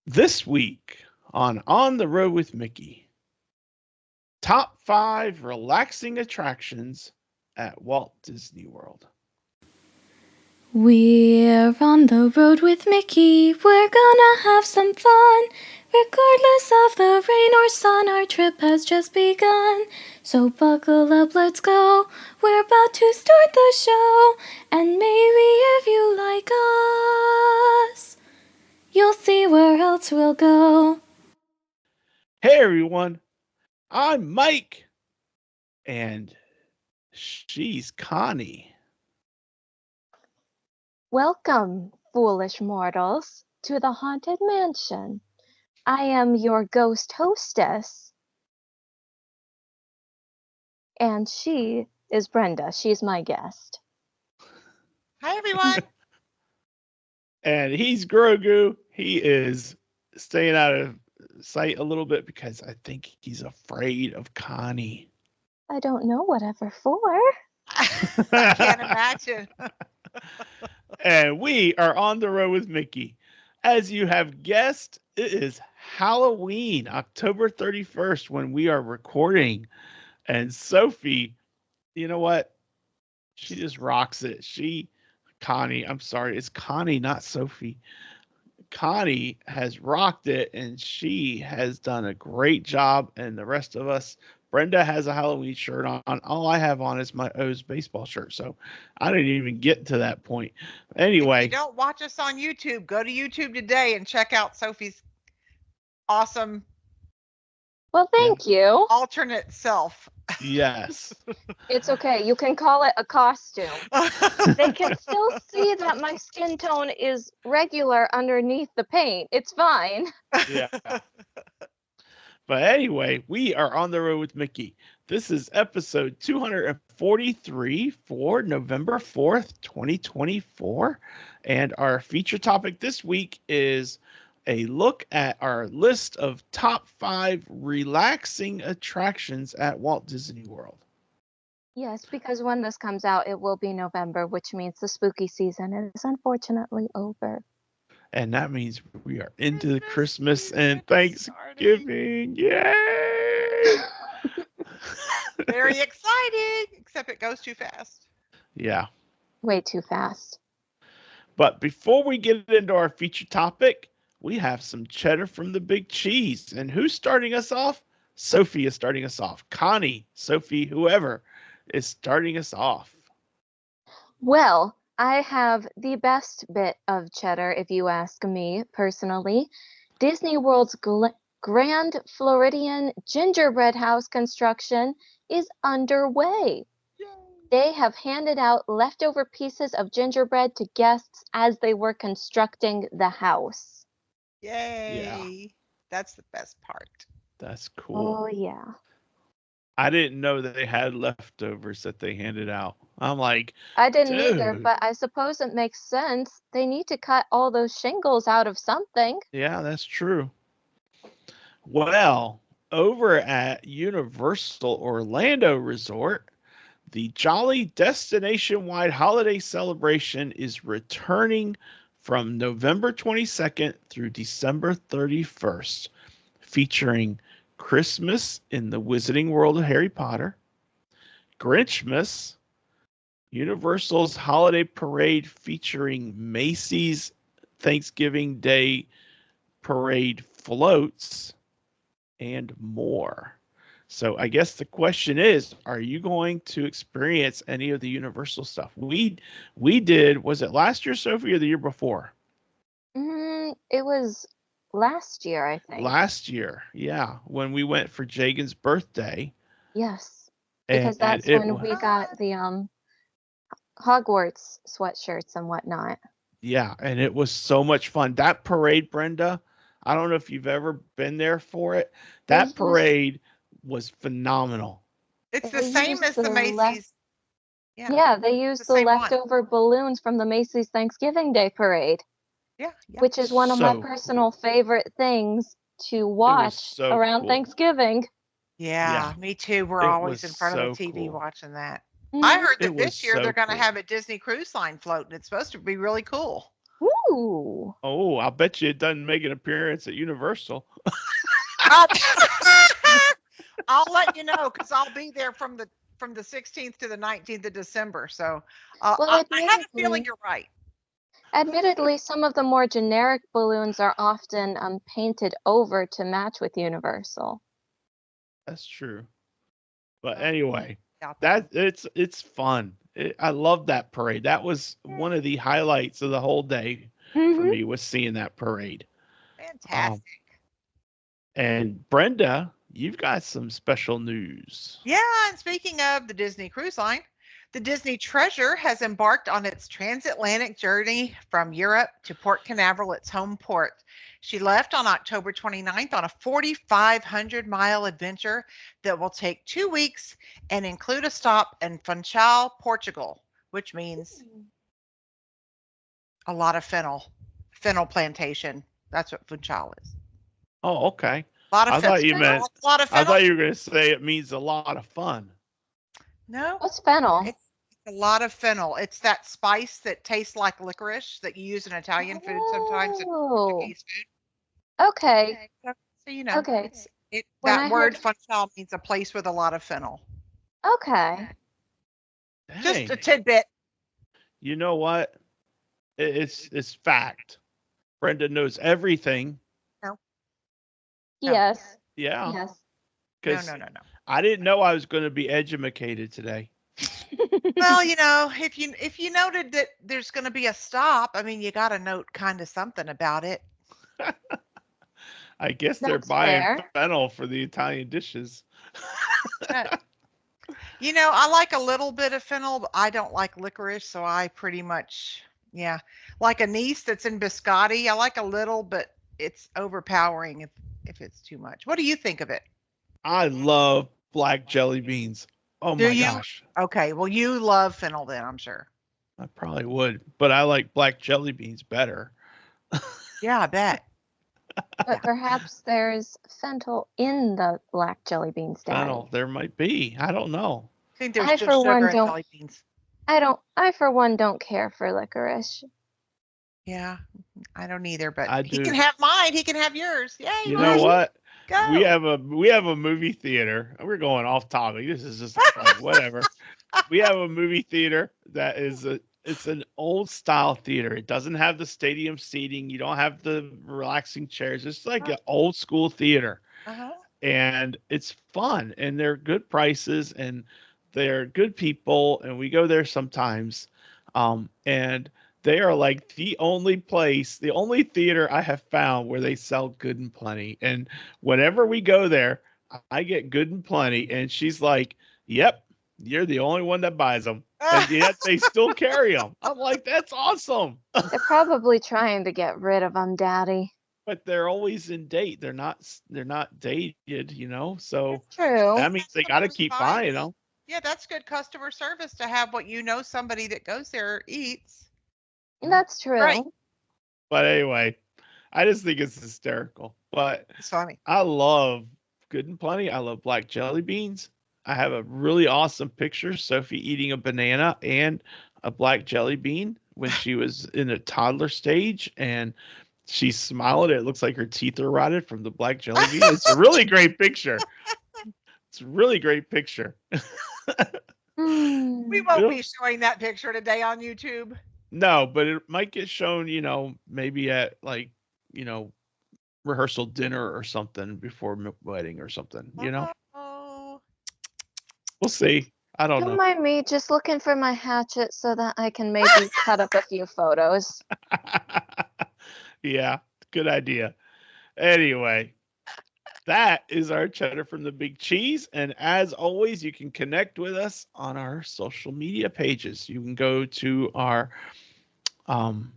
This week on the Road with Mickey, top 5 relaxing attractions at Walt Disney World. We're on the road with Mickey, we're gonna have some fun. Regardless of the rain or sun, our trip has just begun. So buckle up, let's go. We're about to start the show. And maybe if you like us, you'll see where else we'll go. Hey everyone, I'm Mike, and she's Connie. Welcome, foolish mortals, to the Haunted Mansion. I am your ghost hostess, and she is Brenda. She's my guest. Hi, everyone. And he's Grogu. He is staying out of sight a little bit because I think he's afraid of Connie. I don't know whatever for. I can't imagine. And we are on the road with Mickey. As you have guessed, it is Halloween, October 31st, when we are recording. And Sophie, you know what? She just rocks it. Connie, I'm sorry, it's Connie, not Sophie. Connie has rocked it and she has done a great job. And the rest of us, Brenda has a Halloween shirt on. All I have on is my O's baseball shirt. So I didn't even get to that point. Anyway. If you don't watch us on YouTube, go to YouTube today and check out Sophie's awesome. Well, thank you. Alternate self. Yes. It's okay. You can call it a costume. They can still see that my skin tone is regular underneath the paint. It's fine. Yeah. But anyway, we are on the road with Mickey. This is episode 243 for November 4th, 2024. And our feature topic this week is a look at our list of top 5 relaxing attractions at Walt Disney World. Yes, because when this comes out, it will be November, which means the spooky season is unfortunately over. And that means we are into the Christmas and Thanksgiving. Yay! Very excited, except it goes too fast. Yeah. Way too fast. But before we get into our feature topic, we have some cheddar from the big cheese. And who's starting us off? Sophie is starting us off. Connie, Sophie, whoever is starting us off. Well, I have the best bit of cheddar, if you ask me personally. Disney World's Grand Floridian gingerbread house construction is underway. Yay. They have handed out leftover pieces of gingerbread to guests as they were constructing the house. Yay. Yeah. That's the best part. That's cool. Oh, yeah. I didn't know that they had leftovers that they handed out. I'm like, I didn't either, but I suppose it makes sense. They need to cut all those shingles out of something. Yeah, that's true. Well, over at Universal Orlando Resort, the Jolly Destination-wide holiday celebration is returning from November 22nd through December 31st, featuring Christmas in the Wizarding World of Harry Potter, Grinchmas, Universal's holiday parade featuring Macy's Thanksgiving Day parade floats, and more. So I guess the question is, are you going to experience any of the Universal stuff? We did, was it last year, Sophie, or the year before? It was last year, I think. Last year, yeah, when we went for Jagan's birthday. Yes, because that's when we got the Hogwarts sweatshirts and whatnot. Yeah, and it was so much fun. That parade, Brenda, I don't know if you've ever been there for it. That parade was phenomenal. It's the same as the Macy's. Yeah, they used the leftover balloons from the Macy's Thanksgiving Day parade. Yeah. Which is one of my personal favorite things to watch around Thanksgiving. Yeah, me too. We're always in front of the TV watching that. I heard that this year they're going to have a Disney Cruise Line float, and it's supposed to be really cool. Ooh. Oh, I'll bet you it doesn't make an appearance at Universal. I'll, I'll let you know because I'll be there from the 16th to the 19th of December. So Well, I have a feeling you're right. admittedly, some of the more generic balloons are often painted over to match with Universal. That's true. But So, anyway, yeah, it's fun. I love that parade. That was one of the highlights of the whole day for Mm-hmm. me, was seeing that parade. fantastic. And Brenda, you've got some special news. Yeah, and speaking of the Disney Cruise Line, the Disney Treasure has embarked on its transatlantic journey from Europe to Port Canaveral, its home port. She left on October 29th on a 4,500-mile adventure that will take 2 weeks and include a stop in Funchal, Portugal, which means a lot of fennel plantation. That's what Funchal is. Oh, okay. A lot of I thought you fennel. meant A lot of I fennel. thought you were going to say it means a lot of fun. No, What's fennel? it's a lot of fennel. It's that spice that tastes like licorice that you use in Italian food sometimes and Oh, Portuguese food. okay. So you know, Okay. When that I heard, word funchal means a place with a lot of fennel. okay. Just a Dang. tidbit. You know what? It's fact. Brenda knows everything. No, no, Yes. Yeah, Yes. no, because no, no, no. I didn't know I was going to be edumacated today. Well, you know, if you noted that there's going to be a stop, I mean, you got to note kind of something about it. I guess they're That's buying fair. fennel for the Italian dishes. Uh, You know, I like a little bit of fennel, but I don't like licorice, so I pretty much, yeah, like anise that's in biscotti. I like a little, but it's overpowering if it's too much. What do you think of it? I love black jelly beans. Oh Do my you? gosh. Okay, well, you love fennel then, I'm sure. I probably would, but I like black jelly beans better. Yeah, I bet. But Yeah. perhaps there's fennel in the black jelly beans, Fennel, Daddy. there might be. I don't know. I think there's I just for sugar one and don't jelly beans. I for one don't care for licorice. Yeah, I don't either, but I he can do. have mine. He can have yours. Yay, You know Mhm. Marty. what? We Go. have a movie theater. We're going off topic. This is just fun. Whatever. We have a movie theater that is it's an old style theater. It doesn't have the stadium seating. You don't have the relaxing chairs. It's like an old school theater. Uh-huh. And it's fun and they're good prices and they're good people and we go there sometimes. And they are like the only theater I have found where they sell Good and Plenty. And whenever we go there, I get Good and Plenty and she's like, "Yep, you're the only one that buys them." And yet they still carry them. I'm like, "That's awesome." They're probably trying to get rid of them, Daddy. But they're always in date. They're not dated, you know. So It's true. that means they Some of got to those keep buying vibes. them. Yeah, that's good customer service to have what you know somebody that goes there eats. That's Right. true. But anyway, I just think it's hysterical. But It's funny. I love Good and Plenty. I love black jelly beans. I have a really awesome picture, Sophie eating a banana and a black jelly bean when she was in a toddler stage and she's smiling. It looks like her teeth are rotted from the black jelly bean. It's a really great picture. It's a really great picture. We Hmm. won't It'll, be showing that picture today on YouTube. no, but it might get shown, maybe at like, you know, rehearsal dinner or something before wedding or something. Oh, We'll see. I don't Don't know. mind me, just looking for my hatchet so that I can maybe cut up a few photos. Yeah, good idea. Anyway, that is our cheddar from the big cheese. And as always, you can connect with us on our social media pages. You can go to our um,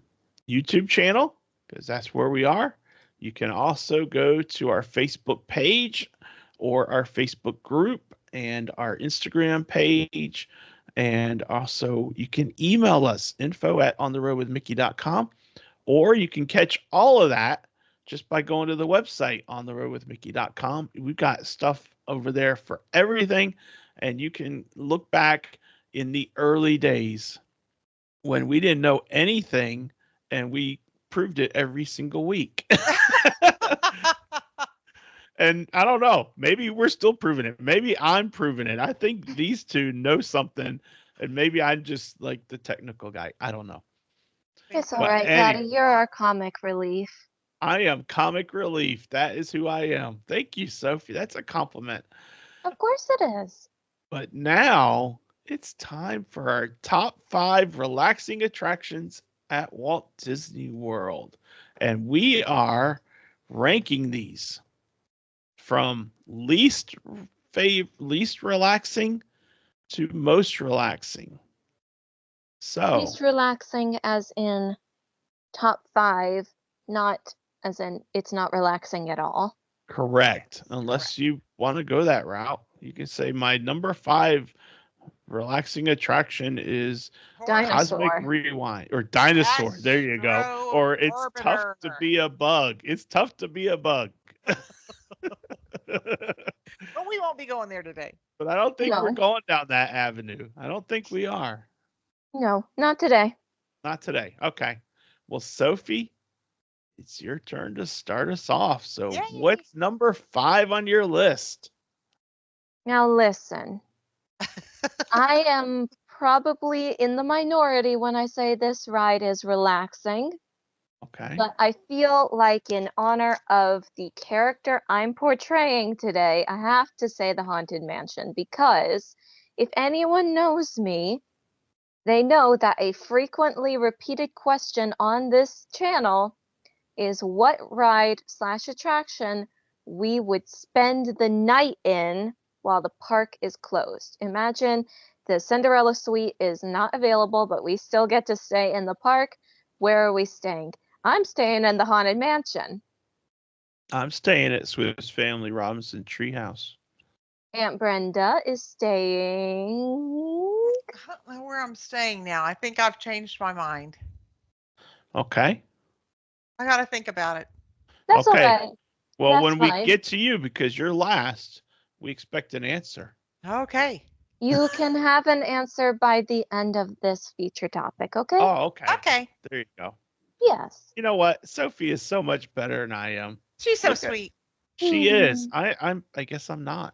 YouTube channel because that's where we are. You can also go to our Facebook page or our Facebook group and our Instagram page. And also, you can email us info@ontheroadwithmickey.com, or you can catch all of that just by going to the website ontheroadwithmickey.com. We've got stuff over there for everything, and you can look back in the early days when we didn't know anything and we proved it every single week. And I don't know, maybe we're still proving it. Maybe I'm proving it. I think these two know something, and maybe I'm just like the technical guy. I don't know. It's all But right, anyway, Daddy. You're our comic relief. I am comic relief. That is who I am. Thank you, Sophie. That's a compliment. Of course it is. But now it's time for our top 5 relaxing attractions at Walt Disney World. And we are ranking these from least relaxing to most relaxing. So, Least relaxing as in top 5, not as in it's not relaxing at all. correct. Unless you want to go that route, you can say my number 5 relaxing attraction is Cosmic Dinosaur. Rewind or Dinosaur. There you go. Or it's tough to be a bug. It's tough to be a bug. But we won't be going there today. But I don't think we're No. going down that avenue. I don't think we are. No, not today. Not today. Okay. Well, Sophie, it's your turn to start us off. So, Yay. what's number 5 on your list? Now listen. I am probably in the minority when I say this ride is relaxing, Okay. but I feel like in honor of the character I'm portraying today, I have to say the Haunted Mansion because if anyone knows me, they know that a frequently repeated question on this channel is what ride/attraction we would spend the night in while the park is closed. Imagine the Cinderella suite is not available, but we still get to stay in the park. Where are we staying? I'm staying in the Haunted Mansion. I'm staying at Swiss Family Robinson Treehouse. Aunt Brenda is staying. I don't know where I'm staying now. I think I've changed my mind. Okay. I got to think about it. That's Okay. okay. Well, That's when fine. we get to you, because you're last, we expect an answer. Okay. You can have an answer by the end of this feature topic, okay? Oh, okay. Okay. There you go. Yes. You know what? Sophie is so much better than I am. She's so Look at- sweet. She is. I guess I'm not.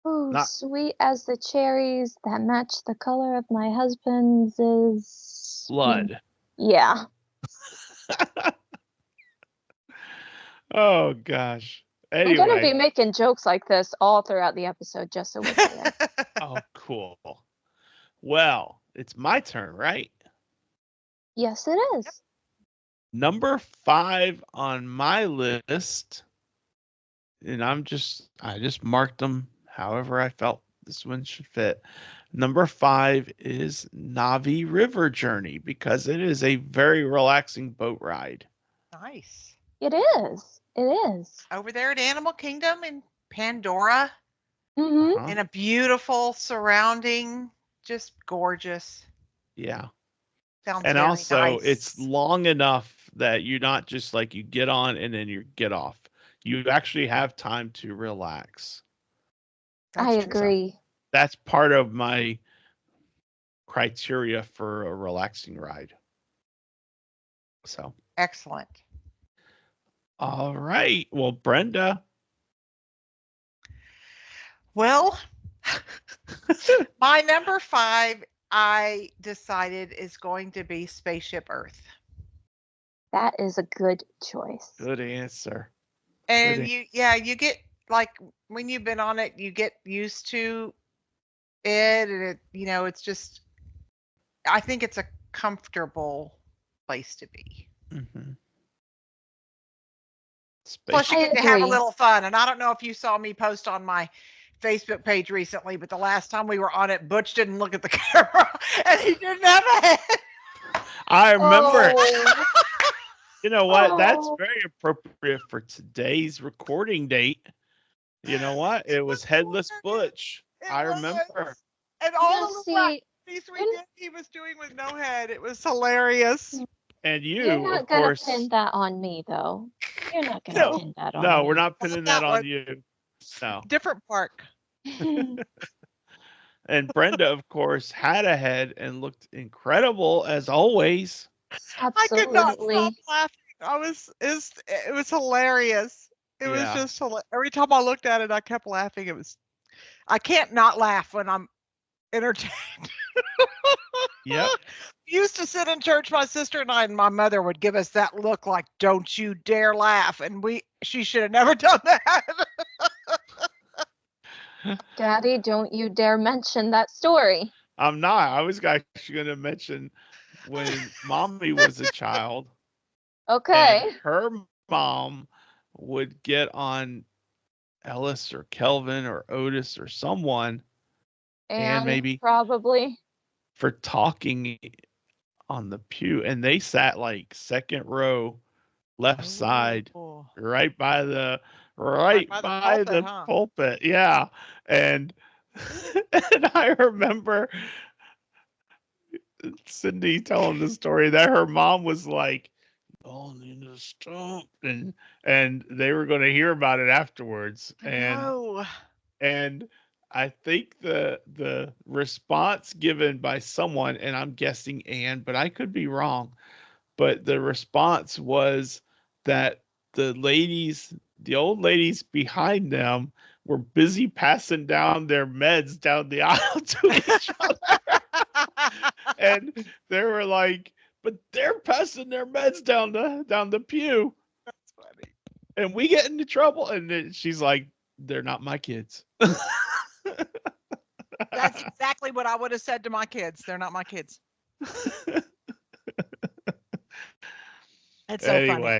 Oh, Not- sweet as the cherries that match the color of my husband's is Blood. Yeah. Oh gosh. I'm gonna Anyway. be making jokes like this all throughout the episode, just so we're clear. Oh, cool. Well, it's my turn, right? Yes, it is. Number 5 on my list, and I just marked them however I felt this one should fit. Number 5 is Navi River Journey because it is a very relaxing boat ride. Nice. It is. It is. Over there at Animal Kingdom in Pandora, Mm-hmm. Huh? in a beautiful surrounding, just gorgeous. Yeah. Sounds And very also, nice. it's long enough that you're not just like you get on and then you get off. You actually have time to relax. I That's true. agree. That's part of my criteria for a relaxing ride. So, Excellent. all right. Well, Brenda. Well, my number 5, I decided is going to be Spaceship Earth. That is a good choice. Good answer. And you get like when you've been on it, you get used to it, and it's just. I think it's a comfortable place to be. Mm-hmm. Plus, you I get to have a agree. little fun. And I don't know if you saw me post on my Facebook page recently, but the last time we were on it, Butch didn't look at the camera, and he didn't have a head. I remember. Oh. You know what? That's Oh. very appropriate for today's recording date. You know what? It was Headless Butch. I remember. Was. And all Now, the little see, activities we did, he was doing with no head. It was hilarious. And you're you, not of gonna course. pin that on me, though. You're not gonna No. pin that on No, me. we're not pinning that That on one. you. No. Different park. And Brenda, of course, had a head and looked incredible as always. I could not stop Absolutely. laughing. It was hilarious. It was Yeah. just every time I looked at it, I kept laughing. I can't not laugh when I'm entertained. Yep. Used to sit in church, my sister and I, and my mother would give us that look like, "Don't you dare laugh," and she should have never done that. Daddy, don't you dare mention that story. I'm not. I was actually going to mention when mommy was a child and Okay. her mom would get on Ellis or Kelvin or Otis or someone, and And maybe probably. for talking on the pew, and they sat like second row, left side, Oh, right by the right right by the by pulpit, the huh? pulpit. Yeah, and and I remember Cindy telling the story that her mom was like, "Oh, in the stump," and they were going to hear about it afterwards, No. and I think the response given by someone, and I'm guessing Anne, but I could be wrong, but the response was that the old ladies behind them were busy passing down their meds down the aisle to each other. And they were like, but they're passing their meds down the pew, That's funny. and we get into trouble. And then she's like, they're not my kids. That's exactly what I would have said to my kids. They're not my kids. It's so funny. Anyway,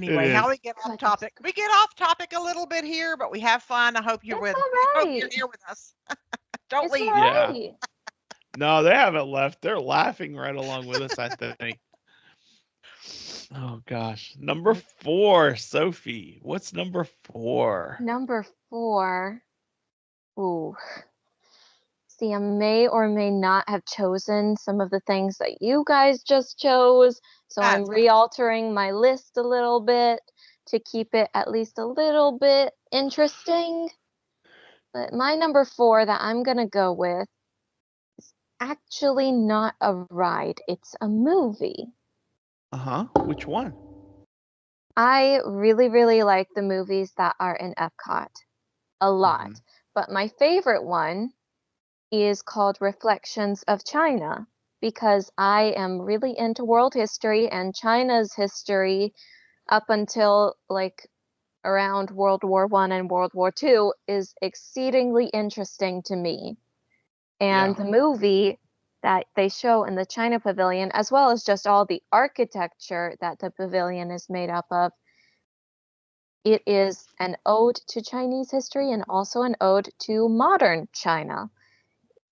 it Anyway, how is. we get off Goodness. topic? We get off topic a little bit here, but we have fun. I hope you're It's with. all I hope you're right. here with us. Don't It's all leave. Yeah. right. No, they haven't left. They're laughing right along with us, I think. Oh gosh. Number 4, Sophie. What's number 4? Number 4. Ooh. See, I may or may not have chosen some of the things that you guys just chose. So I'm That's realtering my list a little bit to keep it at least a little bit interesting. But my number 4 that I'm going to go with is actually not a ride, it's a movie. Uh-huh. Which one? I really, really like the movies that are in Epcot a lot. Mhm. But my favorite one is called Reflections of China because I am really into world history and China's history up until like around World War One and World War Two is exceedingly interesting to me. And Yeah. the movie that they show in the China Pavilion, as well as just all the architecture that the pavilion is made up of, it is an ode to Chinese history and also an ode to modern China.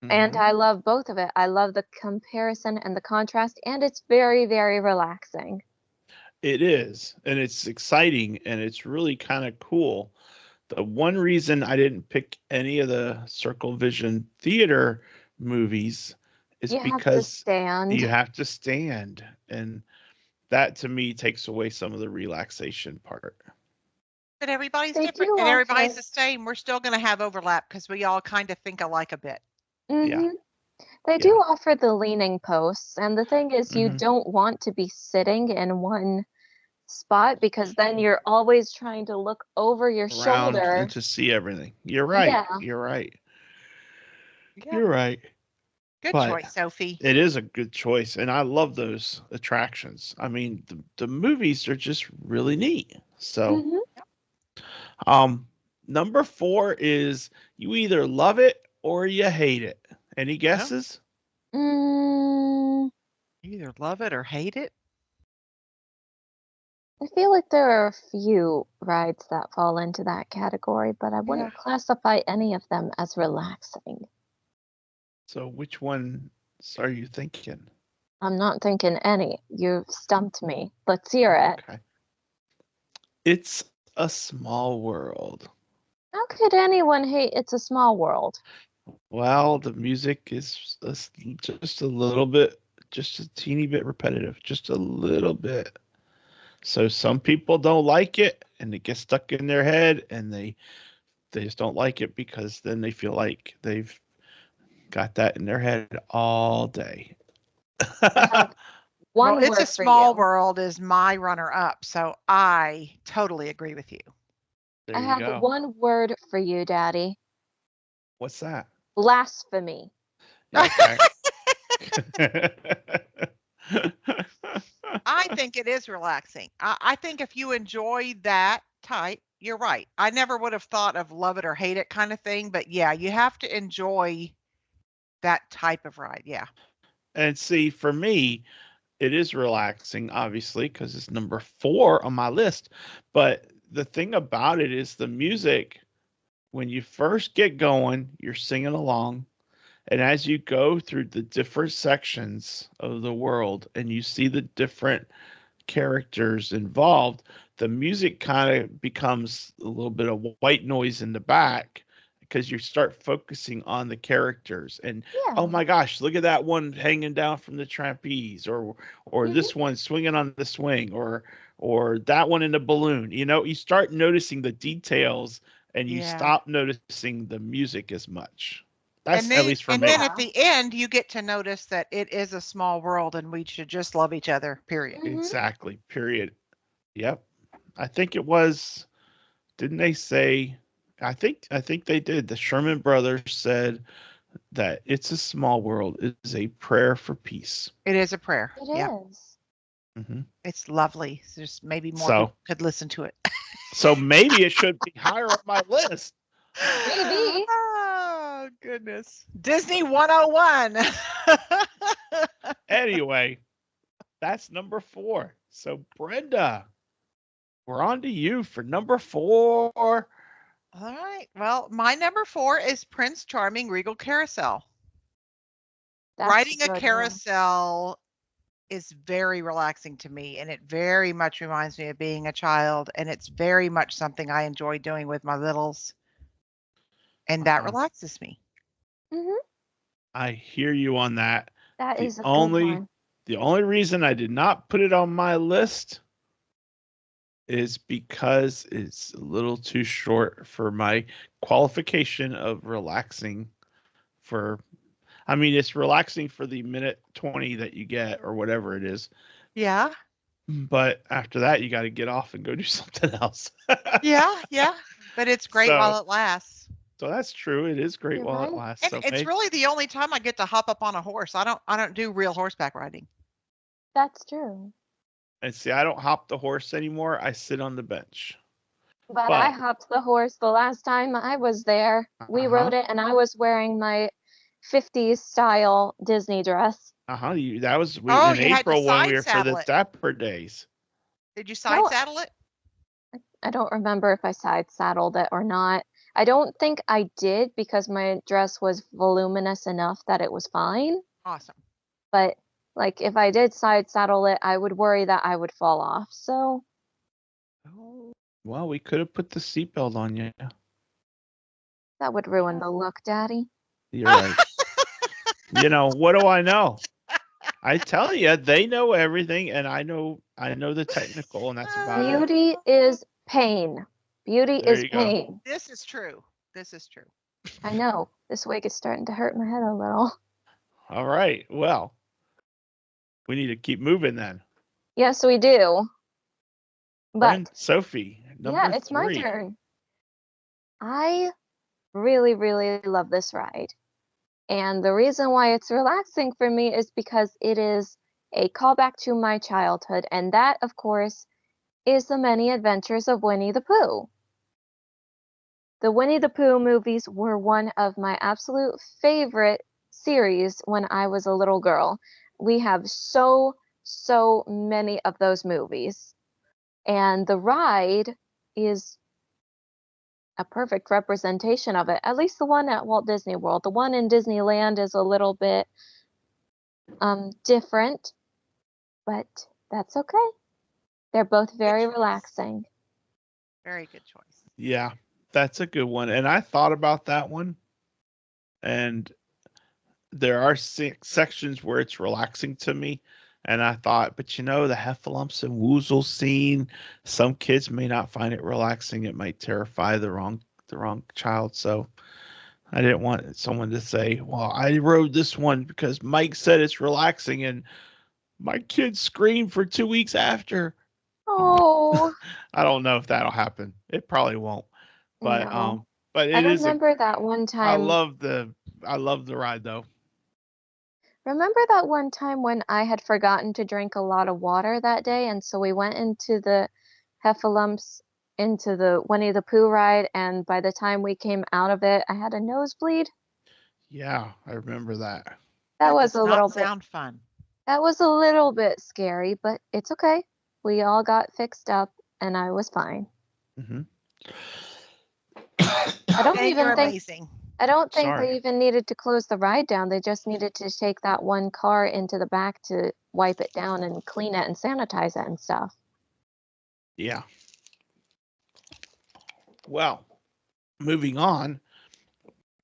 And Mhm. I love both of it. I love the comparison and the contrast, and it's very, very relaxing. It is, and it's exciting, and it's really kind of cool. The one reason I didn't pick any of the Circle Vision Theater movies is You have to because you stand. have to stand, and that to me takes away some of the relaxation part. But everybody's They different, do and everybody's offer. the same. We're still going to have overlap because we all kind of think alike a bit. Yeah, hmm They do yeah. offer the leaning posts, and the thing is, you Hmm. don't want to be sitting in one spot because then you're always trying to look over your Around and shoulder. to see everything. You're right. Yeah. You're right. Yeah, You're right. good But choice, Sophie. it is a good choice, and I love those attractions. I mean, the movies are just really neat. So, hmm um, number 4 is you either love it or you hate it. Any Oh, guesses? Mm, you either love it or hate it. I feel like there are a few rides that fall into that category, but I Yeah. wouldn't classify any of them as relaxing. So, which one are you thinking? I'm not thinking any. You've stumped me. Let's hear it. Okay. It's a small world. How could anyone hate It's a Small World? Well, the music is just a little bit, just a teeny bit repetitive, just a little bit. So some people don't like it and it gets stuck in their head and they just don't like it because then they feel like they've got that in their head all day. I have One It's a word for Small you. World is my runner-up, so I totally agree with you. There I you have go. one word for you, Daddy. What's that? Blasphemy. Okay. I think it is relaxing. I think if you enjoy that type, you're right. I never would have thought of love it or hate it kind of thing, but yeah, you have to enjoy that type of ride. Yeah. And see, for me, it is relaxing, obviously, because it's number 4 on my list. But the thing about it is the music, when you first get going, you're singing along. And as you go through the different sections of the world and you see the different characters involved, the music kind of becomes a little bit of white noise in the back because you start focusing on the characters and oh Yeah. my gosh, look at that one hanging down from the trapeze or Mhm. this one swinging on the swing or that one in the balloon. You know, you start noticing the details and you Yeah. stop noticing the music as much. And That's at then least for and then me. at Yeah. the end you get to notice that it is a small world and we should just love each other, period. Mhm. Exactly. Period. Yep. I think it was, didn't they say, I think they did. The Sherman Brothers said that It's a Small World is a prayer for peace. It is a prayer. It Yeah. is. Hmm. It's lovely. Just maybe more So people could listen to it. so maybe it should be higher on my list. Maybe. Oh, goodness. Disney 101. Anyway, that's number 4. So Brenda, we're on to you for number 4. All right. Well, my number 4 is Prince Charming Regal Carousel. That's Riding a good one. carousel is very relaxing to me, and it very much reminds me of being a child, and it's very much something I enjoy doing with my littles, and that Uh-huh. relaxes me. Mhm. I hear you on that. That The is a good only one. the only reason I did not put it on my list is because it's a little too short for my qualification of relaxing for, I mean, it's relaxing for the minute 20 that you get or whatever it is. Yeah. But after that, you got to get off and go do something else. Yeah, yeah, but it's great so, while it lasts. so that's true. It is great You're while it right. lasts. And So, it's really the only time I get to hop up on a horse. I don't do real horseback riding. That's true. and see, I don't hop the horse anymore. I sit on the bench. But I But, hopped the horse the last time I was there. We uh-huh. rode it, and I was wearing my 50s style Disney dress. Uh-huh. That was Oh, in you had to April when we side were for the saddle it. Dapper Days. Did you side No, saddle it? I don't remember if I side saddled it or not. I don't think I did because my dress was voluminous enough that it was fine. Awesome. But like if I did side saddle it, I would worry that I would fall off. So Oh, Well, we could have put the seatbelt on you. that would ruin the look, Daddy. You're right. You know, what do I know? I tell you, they know everything, and I know the technical, and that's about it. Beauty is pain. Beauty There is you go. pain. This is true. This is true. I know. This wig is starting to hurt my head a little. All right. Well, we need to keep moving then. Yes, we do. Friend But Sophie, yeah, number it's my 3. turn. I really, really love this ride. And the reason why it's relaxing for me is because it is a callback to my childhood, and that, of course, is The Many Adventures of Winnie the Pooh. The Winnie the Pooh movies were one of my absolute favorite series when I was a little girl. We have so many of those movies. And the ride is a perfect representation of it. At least the one at Walt Disney World. The one in Disneyland is a little bit different, but that's okay. They're both Good very choice. relaxing. Very good choice. Yeah, that's a good one. And I thought about that one, and there are sections where it's relaxing to me. And I thought, but you know, the heffalumps and woozle scene, some kids may not find it relaxing. It might terrify the wrong child. So I didn't want someone to say, well, I rode this one because Mike said it's relaxing. And My kids screamed for 2 weeks after. Oh, I don't know if that'll happen. It probably won't. But no. but I it is a remember that one I time. love the ride though. Remember that one time when I had forgotten to drink a lot of water that day, and so we went into the Heffalumps into the Winnie the Pooh ride, and by the time we came out of it, I had a nosebleed. Yeah, I remember that. That That was does a not little bit sound fun. that was a little bit scary, but it's okay. We all got fixed up and I was fine. Hmm. I don't And you're even think amazing. I don't think Sorry. they even needed to close the ride down. They just needed to take that one car into the back to wipe it down and clean it and sanitize it and stuff. Yeah. Well, moving on.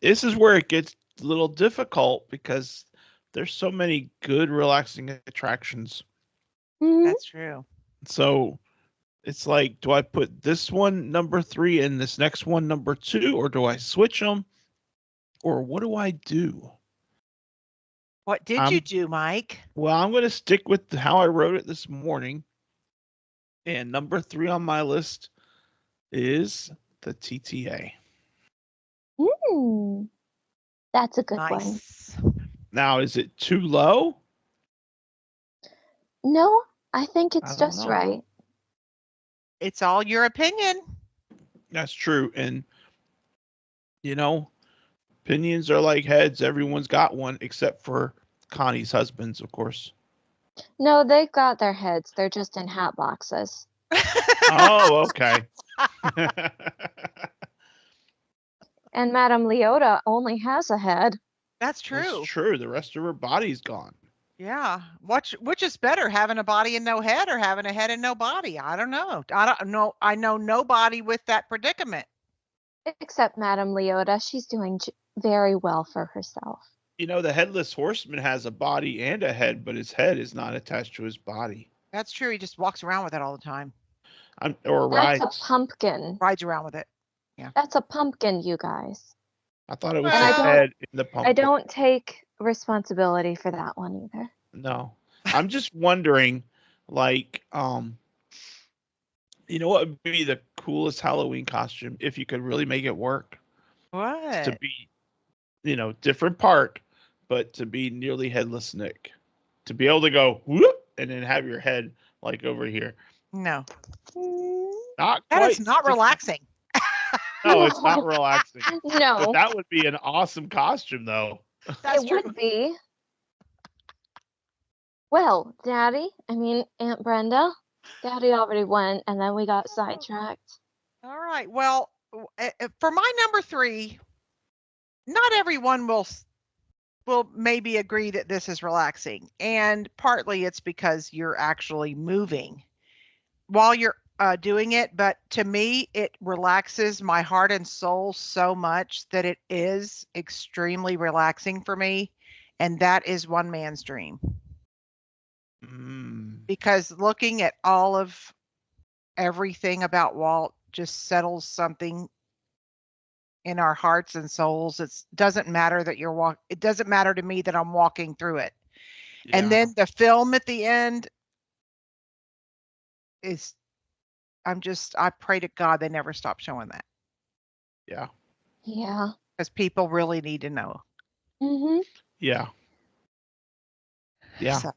This is where it gets a little difficult because there's so many good relaxing attractions. Mhm. That's true. So it's like, do I put this one number 3 and this next one number 2, or do I switch them, or what do I do? What did you do, Mike? Well, I'm going to stick with how I wrote it this morning. And number 3 on my list is the TTA. Mm, that's a good one. Nice. Now, is it too low? No, I think I it's don't just know. right. It's all your opinion. That's true. And, you know, opinions are like heads. Everyone's got one except for Connie's husbands, of course. No, they've got their heads. They're just in hat boxes. Oh, okay. And Madame Leota only has a head. That's That's true. true. The rest of her body's gone. Yeah. Which is better, having a body and no head, or having a head and no body? I don't know. I don't know. I know nobody with that predicament. Except Madame Leota. She's doing very well for herself. You know, the headless horseman has a body and a head, but his head is not attached to his body. That's true. He just walks around with it all the time. Or That's a rides. pumpkin. Rides around with it. That's a pumpkin, you guys. I thought it was And his Well, head in the I pumpkin. don't take responsibility for that one either. No. I'm just wondering, like, you know what would be the coolest Halloween costume if you could really make it work? To what? be, different park, but to be nearly headless Nick. To be able to go whoop and then have your head like over here. No. Not That quite. is not relaxing. No, it's not relaxing. But No, that would be an awesome costume, though. That's it true. would be. Well, Aunt Brenda, Daddy already went, and then we got sidetracked. All right. Well, for my number 3, not everyone will maybe agree that this is relaxing, and partly it's because you're actually moving while you're doing it. But to me, it relaxes my heart and soul so much that it is extremely relaxing for me, and that is One Man's Dream. Because looking at all of everything about Walt just settles something in our hearts and souls. It doesn't matter that it doesn't matter to me that I'm walking through it. Yeah. And then the film at the end is, I pray to God they never stop showing that, Yeah. Yeah. because people really need to know. Mm-hmm. Yeah. Yeah. So,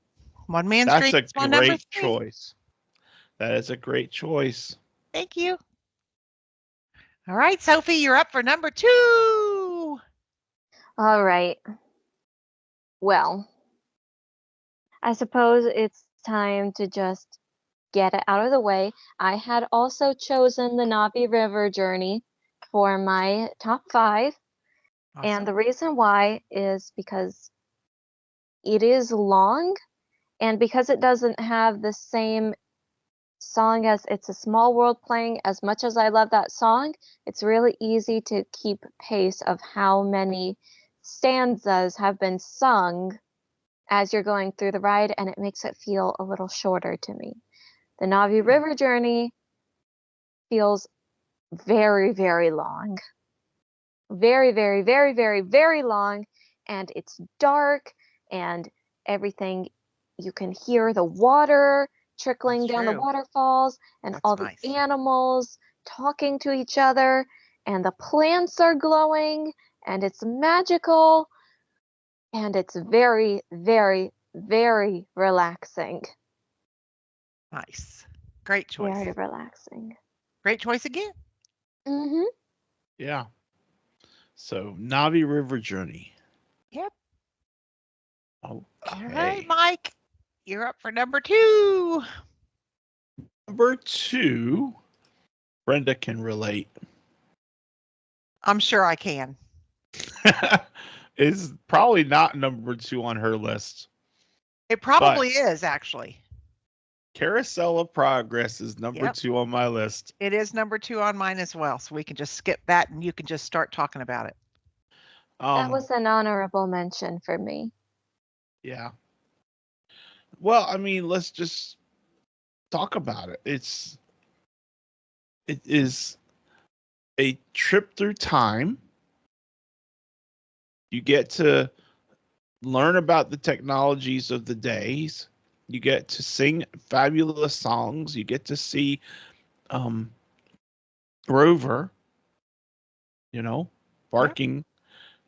One Man's That's Dream a is my number great 3. choice. That is a great choice. Thank you. All right, Sophie, you're up for number 2. All right. Well, I suppose it's time to just get it out of the way. I had also chosen the Navi River journey for my top 5. Awesome. And the reason why is because it is long, and because it doesn't have the same song as It's a Small World playing. As much as I love that song, it's really easy to keep pace of how many stanzas have been sung as you're going through the ride, and it makes it feel a little shorter to me. The Navi River journey feels very, very long. Very, very, very, very, very long, and it's dark, and everything you can hear the water trickling That's down the true. waterfalls and That's all the nice. animals talking to each other, and the plants are glowing, and it's magical, and it's very, very, very relaxing. Nice. Great choice. Very relaxing. Great choice again. Mm-hmm. Yeah. So Navi River Journey. Yep. Okay. All right, Mike. You're up for number 2. Number 2, Brenda can relate. I'm sure I can. Is probably not number 2 on her list. It probably is, actually. Carousel of Progress is number Yep. 2 on my list. It is number 2 on mine as well. So we can just skip that and you can just start talking about it. That was an honorable mention for me. Yeah. Well, I mean, let's just talk about it. It is a trip through time. You get to learn about the technologies of the days. You get to sing fabulous songs. You get to see Rover, barking. Yeah.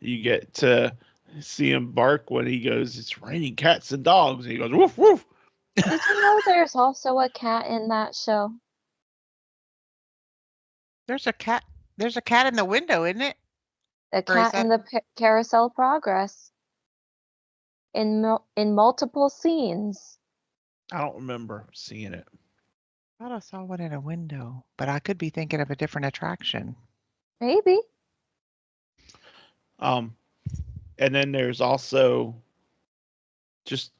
You get to see him bark when he goes, "It's raining cats and dogs." And he goes, "Woof, woof." Did you know there's also a cat in that show? There's a cat. There's a cat in the window, isn't it? A Or is cat in that? the Carousel Progress in multiple scenes. I don't remember seeing it. I thought I saw one in a window, but I could be thinking of a different attraction. Maybe. And then there's also just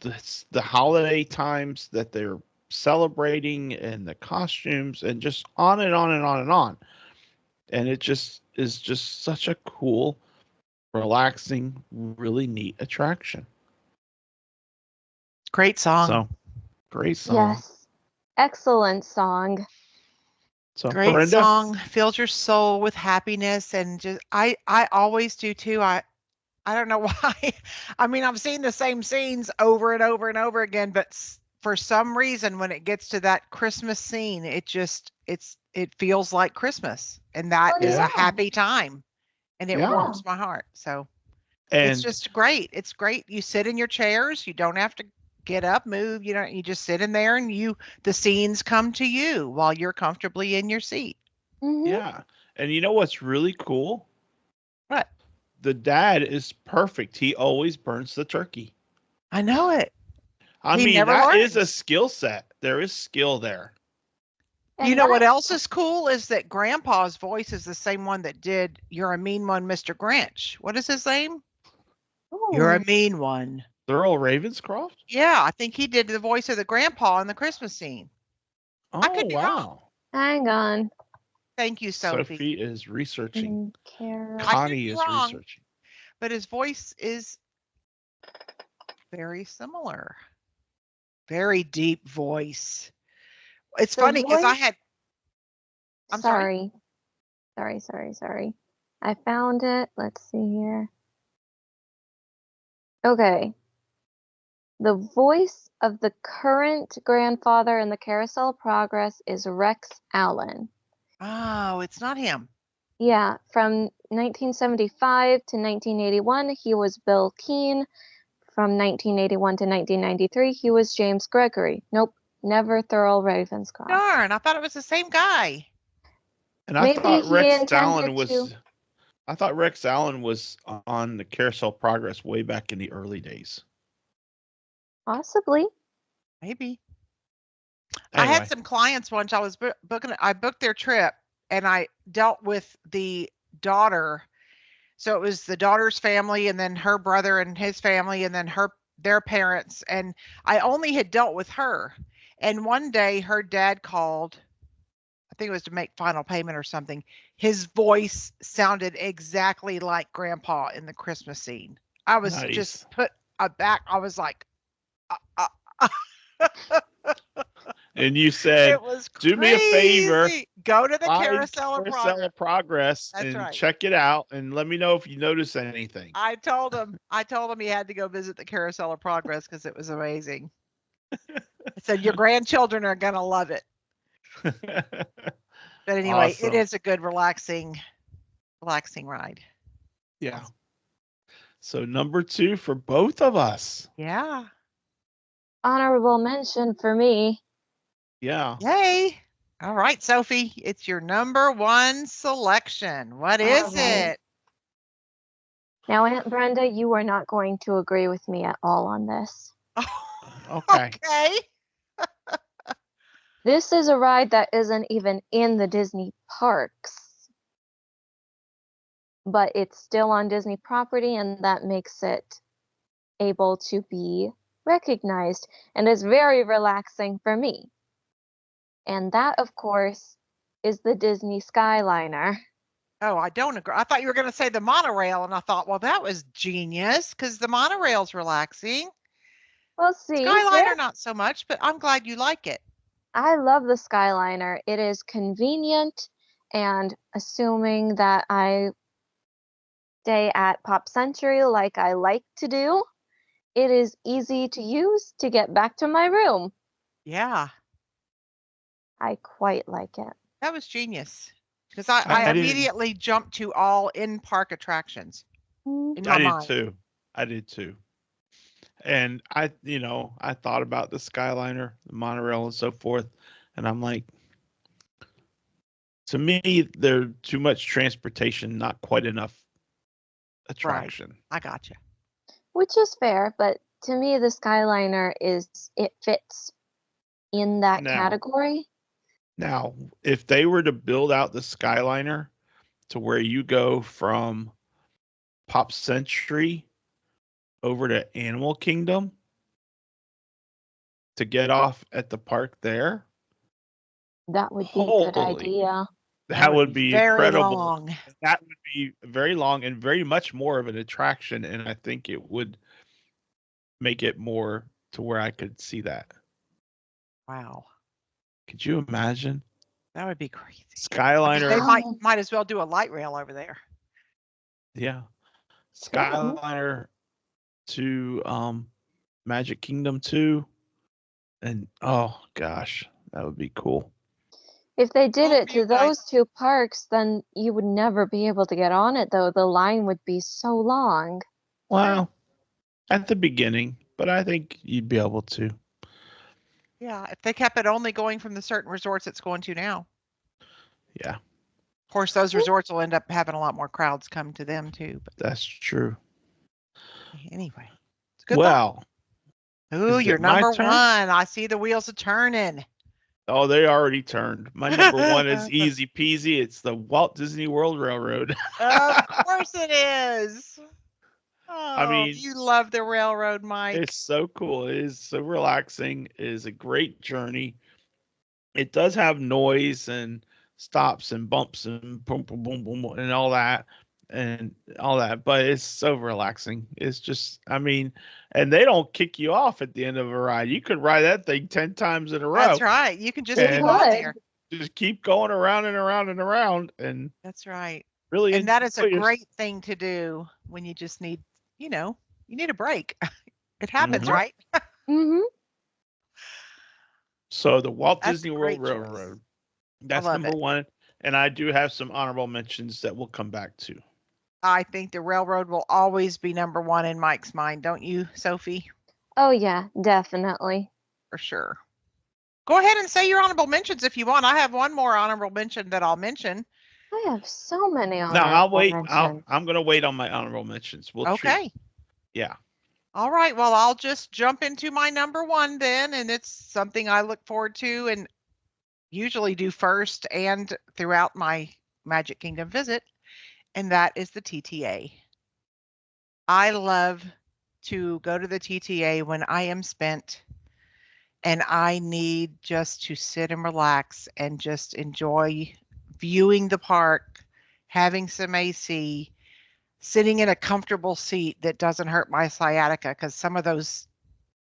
the holiday times that they're celebrating and the costumes and just on and on and on and on. And it just is just such a cool, relaxing, really neat attraction. Great song. So, great song. Yes. Excellent song. So, Great Brenda? song. Fills your soul with happiness, and just I always do too. I don't know why. I mean, I've seen the same scenes over and over and over again, but for some reason, when it gets to that Christmas scene, it feels like Christmas, and that is a happy time, and it warms my heart. So it's just great. It's great. You sit in your chairs. You don't have to get up, move. You just sit in there, and the scenes come to you while you're comfortably in your seat. Mm-hmm. Yeah. And you know what's really cool? What? The dad is perfect. He always burns the turkey. I know it. I mean, that is a skill set. There is skill there. And you know what else is cool is that Grandpa's voice is the same one that did "You're a Mean One, Mr. Grinch." What is his name? Ooh. You're a mean one. Earl Ravenscroft? Yeah, I think he did the voice of the grandpa in the Christmas scene. Oh, I could be wrong. Hang on. Thank you, Sophie. Sophie is researching. Connie Connie is researching. But his voice is very similar. Very deep voice. It's funny because I had. I'm sorry. Sorry. I found it. Let's see here. Okay. The voice of the current grandfather in the Carousel of Progress is Rex Allen. Oh, it's not him. Yeah, from 1975 to 1981, he was Bill Keane. From 1981 to 1993, he was James Gregory. Nope, never Earl Ravenscroft. Darn, I thought it was the same guy. And I thought Rex Allen was. I thought Rex Allen was on the Carousel of Progress way back in the early days. Possibly. Maybe. Anyway. I had some clients once. I was I booked their trip, and I dealt with the daughter. So it was the daughter's family, and then her brother and his family, and then their parents. And I only had dealt with her. And one day her dad called. I think it was to make final payment or something. His voice sounded exactly like Grandpa in the Christmas scene. I was just put aback. I was like, And you said, It was do me a favor, crazy. Go to the find Carousel of Carousel Progress. of Progress That's and right. check it out and let me know if you notice anything. I told him he had to go visit the Carousel of Progress because it was amazing. I said, your grandchildren are going to love it. But anyway, it Awesome. is a good, relaxing ride. Yeah. So number 2 for both of us. Yeah. Honorable mention for me. Yeah. Yay. All right, Sophie, it's your number 1 selection. What is All right. it? Now, Aunt Brenda, you are not going to agree with me at all on this. Okay. Okay. This is a ride that isn't even in the Disney parks, but it's still on Disney property, and that makes it able to be recognized and is very relaxing for me. And that, of course, is the Disney Skyliner. Oh, I don't agree. I thought you were going to say the monorail, and I thought, well, that was genius because the monorail's relaxing. Well, see, Skyliner, not so much, but I'm glad you like it. I love the Skyliner. It is convenient, and assuming that I stay at Pop Century like I like to do, it is easy to use to get back to my room. Yeah, I quite like it. that was genius because I I didn't- immediately jumped to all in-park attractions in my I did mind. too. I did too. And I thought about the Skyliner, the monorail, and so forth, and I'm like, to me, they're too much transportation, not quite enough attraction. I got you. Which is fair, but to me, the Skyliner it fits in that Now, category. now, if they were to build out the Skyliner to where you go from Pop Century over to Animal Kingdom to get off at the park there, That would be a good holy, idea. that would be very incredible. long. That would be very long and very much more of an attraction, and I think it would make it more to where I could see that. Wow, Could you imagine? that would be crazy. Skyliner, They Wow. might as well do a light rail over there. yeah. True. Skyliner to Magic Kingdom 2. And oh gosh, that would be cool. If they did Well, it for you to guys- those two parks, then you would never be able to get on it, though. The line would be so long. Well, at the beginning, but I think you'd be able to. Yeah, if they kept it only going from the certain resorts it's going to now. Yeah, Of course, those resorts will end up having a lot more crowds come to them too. But that's true. anyway, it's a good thought. Well, Ooh, is your it my number turn? 1. I see the wheels are turning. Oh, they already turned. My number 1 is easy peasy. It's the Walt Disney World Railroad. Of course it is. Oh, mean, you love the railroad, Mike. It's so cool. It is so relaxing. It is a great journey. It does have noise and stops and bumps and boom, boom, boom, boom, and all that, but it's so relaxing. It's just, and they don't kick you off at the end of a ride. You could ride that thing 10 times in a row. That's right. You can just And- keep on there. Just keep going around and around and around, and That's right. really. And that is a enjoy your- great thing to do when you just need, you need a break. It happens, Mhm. right? Mm-hmm. So the Walt That's Disney a World great choice. Railroad. That's love number it. 1, and I do have some honorable mentions that we'll come back to. I think the railroad will always be number 1 in Mike's mind, don't you, Sophie? Oh, yeah, definitely. For sure. Go ahead and say your honorable mentions if you want. I have one more honorable mention that I'll mention. I have so many No, honorable I'll wait. mentions. I'm going to wait on my honorable mentions. We'll treat. Okay. Yeah. All right. Well, I'll just jump into my number 1 then, and it's something I look forward to and usually do first and throughout my Magic Kingdom visit, and that is the TTA. I love to go to the TTA when I am spent and I need just to sit and relax and just enjoy viewing the park, having some AC, sitting in a comfortable seat that doesn't hurt my sciatica, because some of those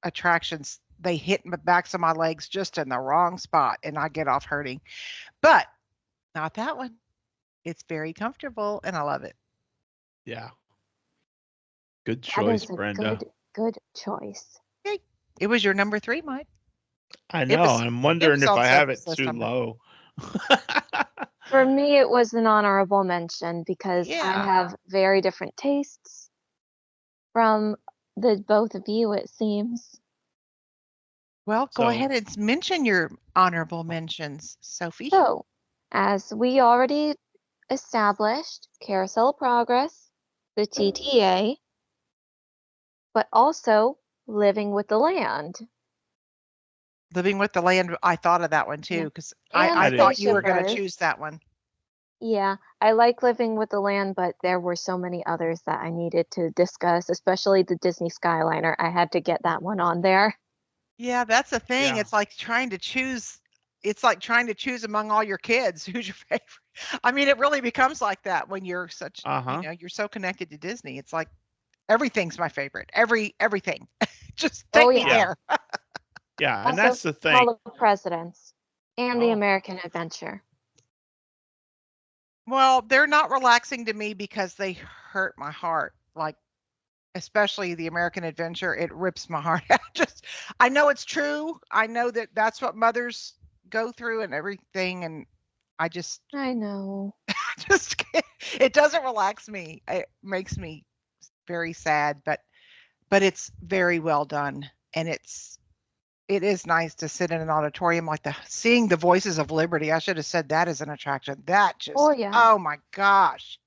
attractions they hit the backs of my legs just in the wrong spot and I get off hurting. But not that one. It's very comfortable and I love it. Yeah. Good That choice, is a Brenda. good choice. Okay. It was your number 3, Mike. I It know. was I'm it wondering was if on I have it Sophie's list too number. low. For me, it was an honorable mention because I Yeah. have very different tastes from the both of you, it seems. Well, go So, ahead and mention your honorable mentions, Sophie. So, as we already established, Carousel of Progress, the TTA, but also Living with the Land. Living with the Land, I thought of that one too, Yeah. because And I I did thought you too. were going to Spaceship Earth. choose that one. Yeah, I like Living with the Land, but there were so many others that I needed to discuss, especially the Disney Skyliner. I had to get that one on there. Yeah, that's the thing. Yeah. It's like trying to choose. It's like trying to choose among all your kids. Who's your favorite? I mean, it really becomes like that when you're such, Uh-huh. you're so connected to Disney. It's like everything's my favorite. Everything. Just Oh, take me yeah. Yeah. there. Yeah. And Also, that's the thing. Hall of Presidents and the Oh, American Adventure. Well, they're not relaxing to me because they hurt my heart. Like especially the American Adventure, it rips my heart out. Just I know it's true. I know that that's what mothers go through and everything, and I just I know. just can't, it doesn't relax me. It makes me very sad, but it's very well done, and it is nice to sit in an auditorium like the seeing the Voices of Liberty. I should have said that as an attraction. That just Oh, yeah. oh my gosh.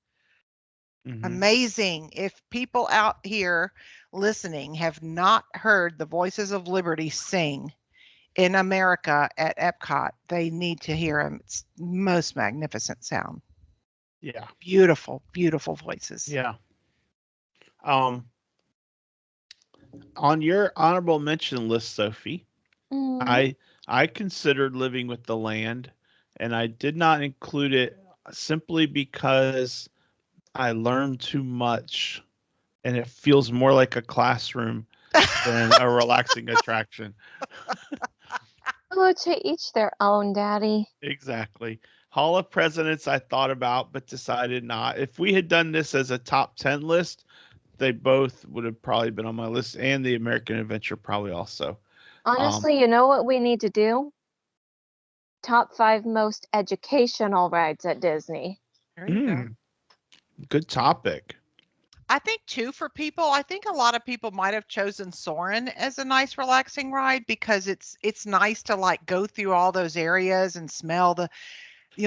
mhm. Amazing. If people out here listening have not heard the Voices of Liberty sing in America at Epcot, they need to hear them. It's most magnificent sound. Yeah. Beautiful, beautiful voices. Yeah. Um, on your honorable mention list, Sophie, Mm, I considered Living with the Land, and I did not include it simply because I learned too much, and it feels more like a classroom than a relaxing attraction. oh, to each their own, Daddy. Exactly. Hall of Presidents I thought about, but decided not. If we had done this as a top 10 list, they both would have probably been on my list, and the American Adventure probably also. Honestly, you know what we need to do? Top 5 most educational rides at Disney. There you go. Good topic. I think too for people, I think a lot of people might have chosen Soarin' as a nice relaxing ride because it's nice to like go through all those areas and smell the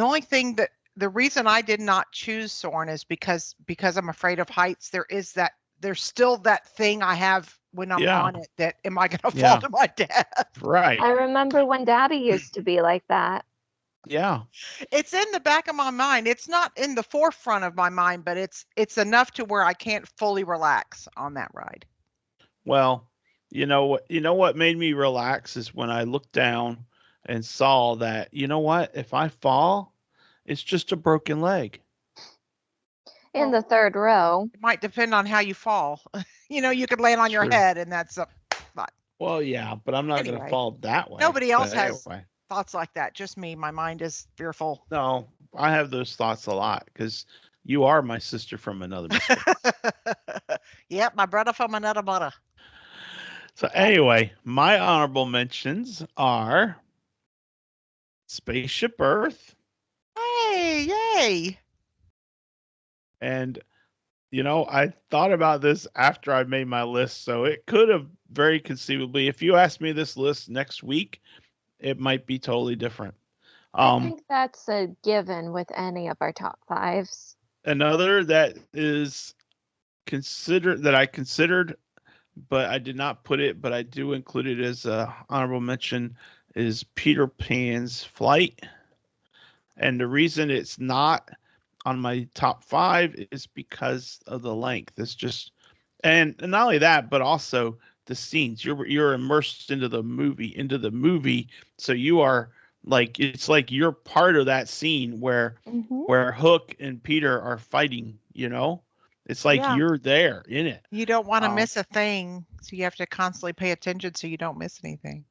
only thing that the reason I did not choose Soarin' is because I'm afraid of heights. There's still that thing I have when I'm Yeah. on it that am I gonna fall Yeah. to my death? Right. I remember when Daddy used to be like that. Yeah. It's in the back of my mind. It's not in the forefront of my mind, but it's enough to where I can't fully relax on that ride. Well, you know what made me relax is when I looked down and saw that, you know what, if I fall, it's just a broken leg. In Well, the third row. it might depend on how you fall. You could land on your True. head and that's a but Well, yeah, but I'm not going to anyway, fall that way. nobody else But has anyway, thoughts like that. Just me. My mind is fearful. no, I have those thoughts a lot because you are my sister from another mister. Yep, my brother from another mother. So anyway, my honorable mentions are Spaceship Earth, Hey, yay. and I thought about this after I made my list, so it could have very conceivably, if you asked me this list next week, it might be totally different. I think that's a given with any of our top 5s. Another that is that I considered, but I did not put it, but I do include it as a honorable mention is Peter Pan's Flight. And the reason it's not on my top 5 is because of the length. It's just, and not only that, but also the scenes. You're immersed into the movie, so you are like, it's like you're part of that scene where Mm-hmm. where Hook and Peter are fighting. It's like Yeah. you're there in it. You don't want to Um, miss a thing, so you have to constantly pay attention so you don't miss anything.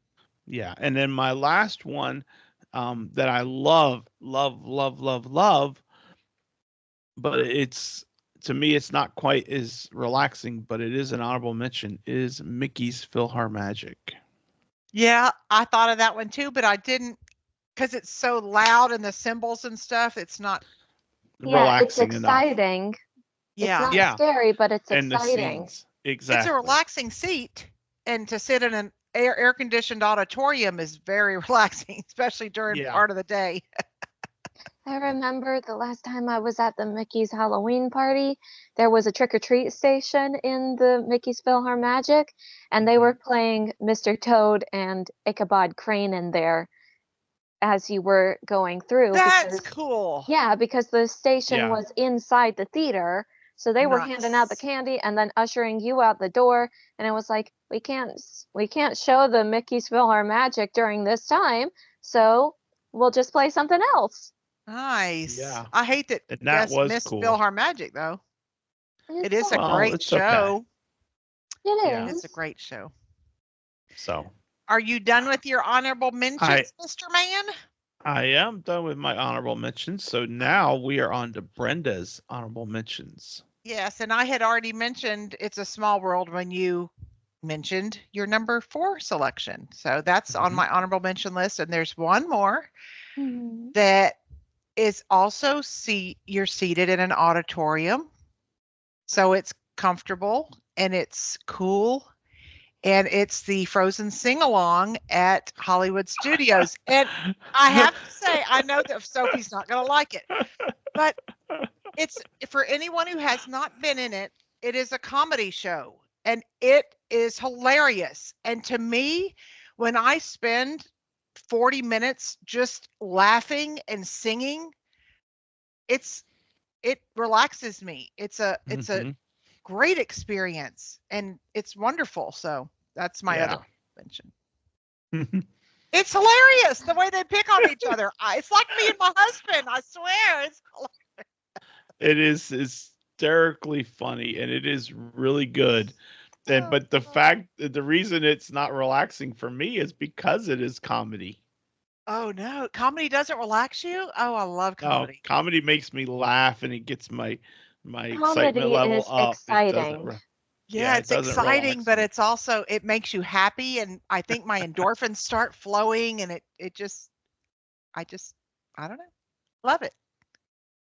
Yeah. And then my last one that I love, love, love, love, love, but it's to me it's not quite as relaxing, but it is an honorable mention, is Mickey's PhilharMagic. Yeah, I thought of that one too, but I didn't because it's so loud and the cymbals and stuff. It's not. Yeah, it's Relaxing enough. exciting. Yeah. It's not Yeah. scary, but it's And the exciting. scenes. It's a Exactly. relaxing seat, and to sit in an air conditioned auditorium is very relaxing, especially during Yeah. part of the day. I remember the last time I was at the Mickey's Halloween party, there was a trick or treat station in the Mickey's PhilharMagic, and they Mhm. were playing Mr. Toad and Ichabod Crane in there as you were going through. That's Because, cool. yeah, because the station Yeah. was inside the theater, so they were handing out the Nice. candy and then ushering you out the door, and it was like, we can't show the Mickey's PhilharMagic during this time, so we'll just play something else. Nice. Yeah. I hate that And you that guys was missed cool. PhilharMagic though. It It's is a all Well, right. great it's okay. show. It Yeah. It's a is. great show. So Are you done with your honorable mentions, Mr. Man? I am done with my honorable mentions. So now we are on to Brenda's honorable mentions. Yes, and I had already mentioned It's a Small World when you mentioned your number 4 selection. So that's on Mhm. my honorable mention list. And there's one more Mhm. that is also you're seated in an auditorium. So it's comfortable and it's cool. And it's the Frozen sing along at Hollywood Studios. And I have to say, I know that Sophie's not going to like it, but it's for anyone who has not been in it, it is a comedy show and it is hilarious. And to me, when I spend 40 minutes just laughing and singing, it relaxes me. It's a Mhm. great experience and it's wonderful. So that's my other mention. It's hilarious the way they pick on each other. It's like me and my husband. I swear. It is hysterically funny and it is really good. And but the reason it's not relaxing for me is because it is comedy. Oh no, comedy doesn't relax you? Oh, I love No, comedy. comedy makes me laugh and it gets my excitement Comedy level is up. It doesn't. exciting. Yeah, It it's doesn't exciting, relax but me. it's also it makes you happy and I think my endorphins start flowing and I just I don't know. Love it.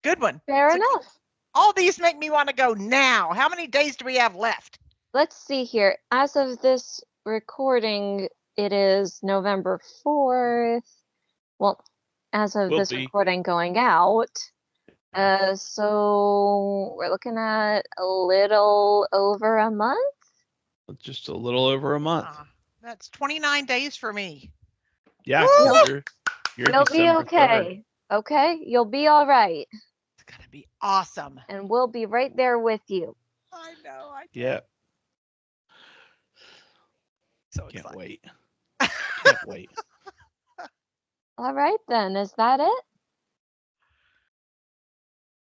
Good one. Fair So enough. all these make me want to go now. How many days do we have left? Let's see here. As of this recording, it is November 4th. Well, as of Will this be. recording going out. So we're looking at a little over a month. Just a little over a month. That's 29 days for me. Yeah, Woo! because you're You'll be December 3rd. okay. Okay? You'll be all right. It's going to be awesome. And we'll be right there with you. I know. Yeah. So Can't excited. wait. Can't wait. All right, then. Is that it?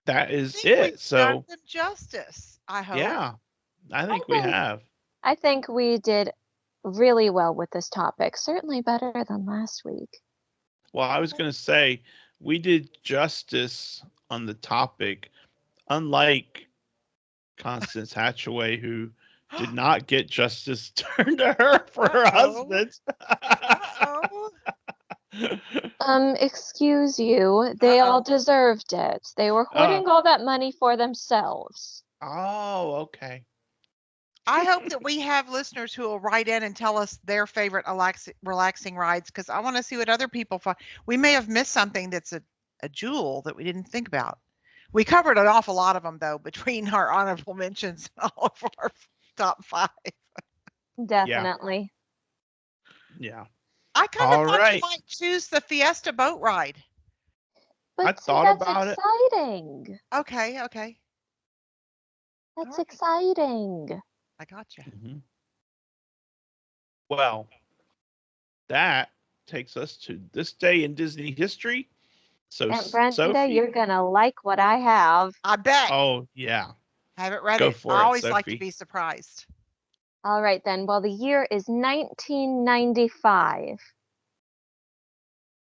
That I is think it. we've done So them justice, I hope. yeah, I think we have. I think we did really well with this topic. Certainly better than last week. Well, I was going to say we did justice on the topic, unlike Constance Hatchaway, who did not get justice turned to her for her husband. Uh-oh. Excuse you. They all deserved it. They were hoarding all that money for themselves. Oh, okay. I hope that we have listeners who will write in and tell us their favorite relaxing rides because I want to see what other people find. We may have missed something that's a jewel that we didn't think about. We covered an awful lot of them, though, between our honorable mentions and all of our top 5. Definitely. Yeah. I kind of All thought you right. might choose the Fiesta boat ride. But I see, thought that's about it. exciting. Okay. That's right. exciting. I got you. Mm-hmm. Well, that takes us to this day in Disney history. So, And Brenda, Sophie. you're going to like what I have. I bet. Oh, yeah. Haven't read Go it. I for it, always like to Sophie. be surprised. All right, then. Well, the year is 1995.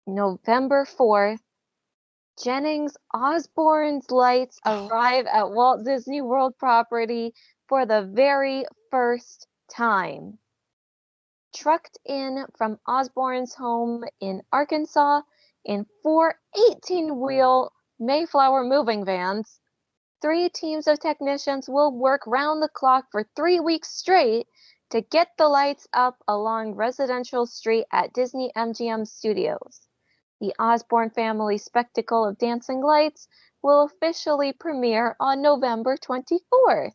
November 4th, Jennings Osborne's lights arrive at Walt Disney World property for the very first time. Trucked in from Osborne's home in Arkansas in 4 18-wheel Mayflower moving vans, 3 teams of technicians will work round the clock for 3 weeks straight to get the lights up along Residential Street at Disney MGM Studios. The Osborne family spectacle of dancing lights will officially premiere on November 24th. God,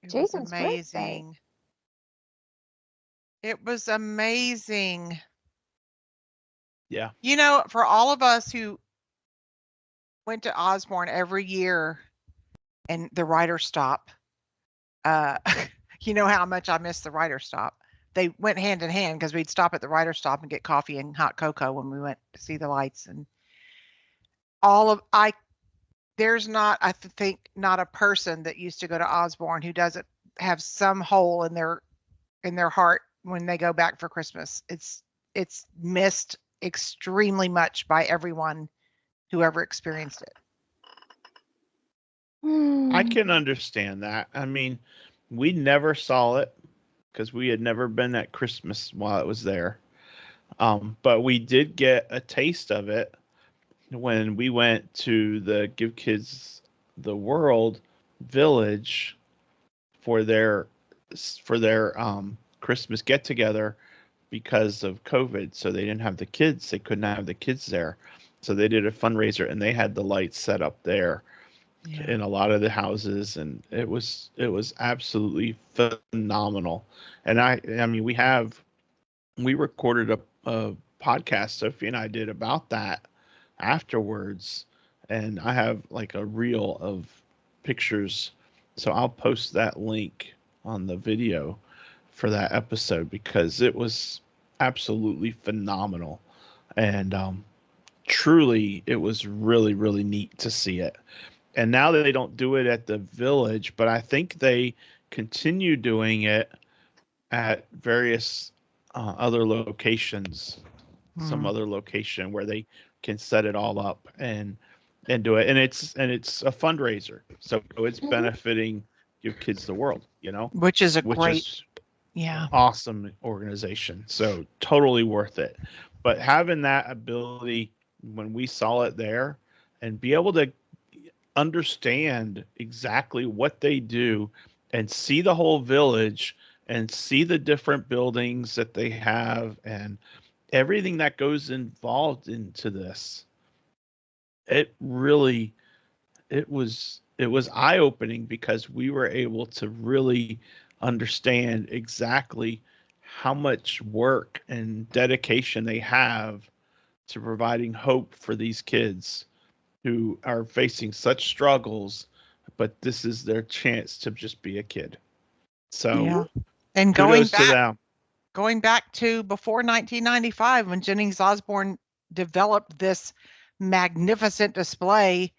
it was Jason's birthday. amazing. It was amazing. Yeah. You know, for all of us who went to Osborne every year and the writer stop, you know how much I miss the writer stop. They went hand in hand because we'd stop at the writer stop and get coffee and hot cocoa when we went to see the lights. And there's not, I think, not a person that used to go to Osborne who doesn't have some hole in their heart when they go back for Christmas. It's missed extremely much by everyone who ever experienced it. I can understand that. I mean, we never saw it because we had never been at Christmas while it was there. But we did get a taste of it when we went to the Give Kids the World Village for their Christmas get together because of COVID. So they didn't have the kids. They couldn't have the kids there. So they did a fundraiser and they had the lights set up there in a lot of the houses, and it was absolutely phenomenal. And I mean, we recorded a podcast, Sophie and I did, about that afterwards, and I have like a reel of pictures, so I'll post that link on the video for that episode because it was absolutely phenomenal. And truly, it was really, really neat to see it. And now that they don't do it at the village, but I think they continue doing it at various other locations, some other location where they can set it all up and do it. And it's a fundraiser, so it's benefiting Give Kids the World, Which is a which great, is yeah. awesome organization. So totally worth it. But having that ability when we saw it there and be able to understand exactly what they do and see the whole village and see the different buildings that they have and everything that goes involved into this, it really it was eye-opening because we were able to really understand exactly how much work and dedication they have to providing hope for these kids who are facing such struggles, but this is their chance to just be a kid. So Yeah. And kudos to them. going back to before 1995 when Jennings Osborne developed this magnificent display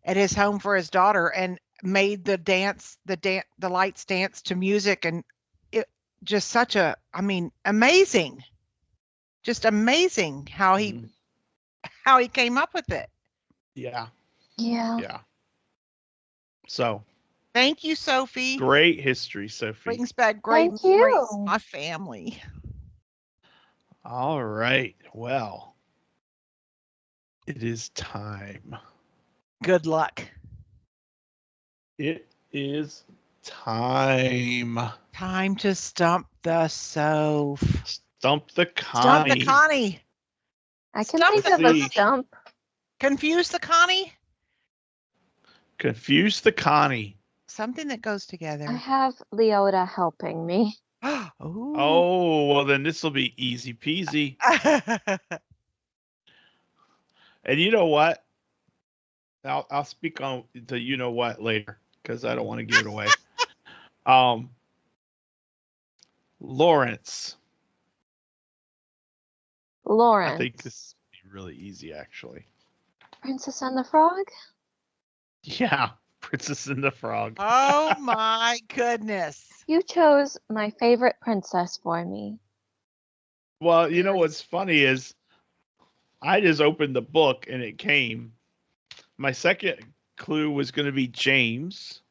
at his home for his daughter and made the lights dance to music, and it just such a, I mean, amazing. Just amazing how he came up with it. Yeah. Yeah. Yeah. So Thank you, Sophie. great history, Sophie. Brings back great Thank memories. you. My family. All right. Well, it is time. Good luck. It is time. Time to stump the Soph. Stump the Stump the Connie. Connie. I can Stump think the of a Connie. stump. Confuse the Connie. Confuse the Connie. Something that goes I together. have Leota helping me. Ooh. Oh, well then this will be easy peasy. And you know what? I'll speak on the you know what later because I don't want to give it away. Lawrence. Lawrence. I think this will be really easy actually. Princess and the Frog? Yeah. Princess and the Frog. Oh my goodness. You chose my favorite princess for me. Well, you know what's funny is I just opened the book and it came. My second clue was going to be James,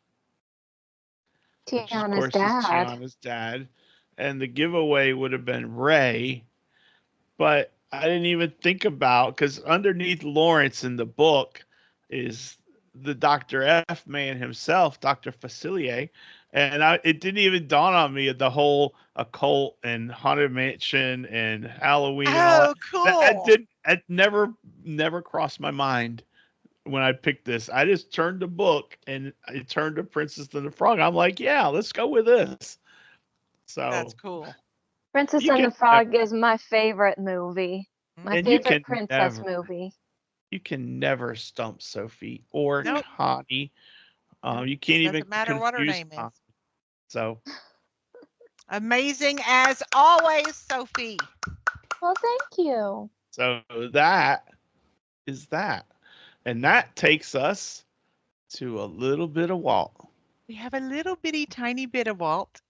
which of Tiana's course is dad. Tiana's dad, and the giveaway would have been Ray, but I didn't even think about because underneath Lawrence in the book is the Dr. F man himself, Dr. Facilier, and it didn't even dawn on me the whole occult and haunted mansion and Halloween and all that. Oh, cool. That never crossed my mind when I picked this. I just turned the book and I turned to Princess and the Frog. I'm like, yeah, let's go with this. So That's cool. Princess You and the can- Frog is my favorite movie. My And you favorite can princess never- movie. you can never stump Sophie or Nope. Connie. You can't even Doesn't matter what her confuse name is. Connie. So Amazing as always, Sophie. Well, thank you. so that is that. And that takes us to a little bit of Walt. We have a little bitty tiny bit of Walt.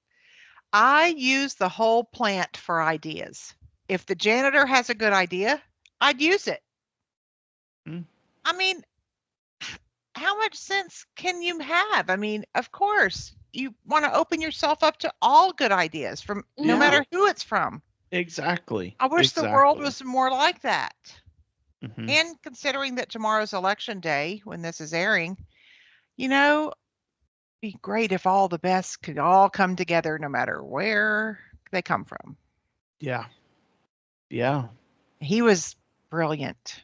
I use the whole plant for ideas. If the janitor has a good idea, I'd use it. Hmm. I mean, how much sense can you have? I mean, of course, you want to open yourself up to all good ideas from no Yeah. matter who it's from. Exactly. I wish the world was more like that. Mhm. And considering that tomorrow's election day, when this is airing, you know, it'd be great if all the best could all come together no matter where they come from. Yeah. Yeah. He was brilliant.